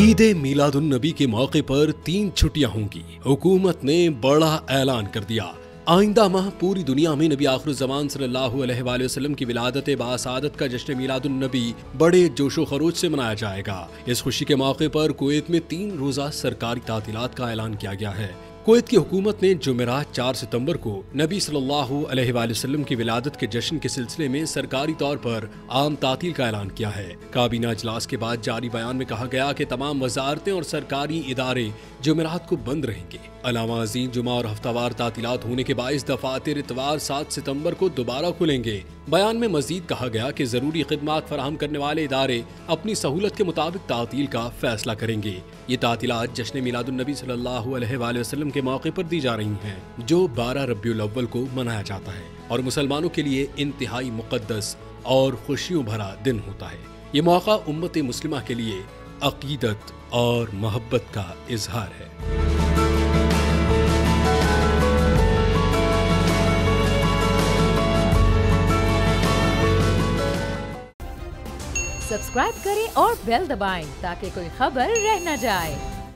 ईद मिलादुन नबी के मौके पर 3 छुट्टियां होंगी। हुकूमत ने बड़ा ऐलान कर दिया। आइंदा माह पूरी दुनिया में नबी आखिरुज़्ज़मान सल्लल्लाहु अलैहि वसल्लम की विलादत बासादत का जश्न मिलादुन नबी बड़े जोशो खरोश से मनाया जाएगा। इस खुशी के मौके पर कुवैत में 3 रोजा सरकारी तातीलात का ऐलान किया गया है। कुवैत की हुकूमत ने जुमेरात 4 सितंबर को नबी सल्लल्लाहु अलैहि वसल्लम की विलादत के जश्न के सिलसिले में सरकारी तौर पर आम तातील का ऐलान किया है। काबीना इजलास के बाद जारी बयान में कहा गया कि तमाम वजारतें और सरकारी इदारे जुमेरात को बंद रहेंगे। अलावा अज़ीम जुमा और हफ्तावार तातीलात होने के बाइस दफातर इतवार 7 सितंबर को दोबारा खुलेंगे। बयान में मजीद कहा गया कि जरूरी खिदमात फराहम करने वाले इदारे अपनी सहूलत के मुताबिक तातील का फैसला करेंगे। ये तातीलात जश्न मिलादुन नबी सल्लल्लाहु अलैहि वसल्लम के मौके पर दी जा रही हैं, जो 12 रबीउल अव्वल को मनाया जाता है और मुसलमानों के लिए इंतहाई मुक़द्दस और खुशियों भरा दिन होता है। ये मौका उम्मत मुस्लिमा के लिए अकीदत और मोहब्बत का इजहार है। सब्सक्राइब करें और बेल दबाएं ताकि कोई खबर रह न जाए।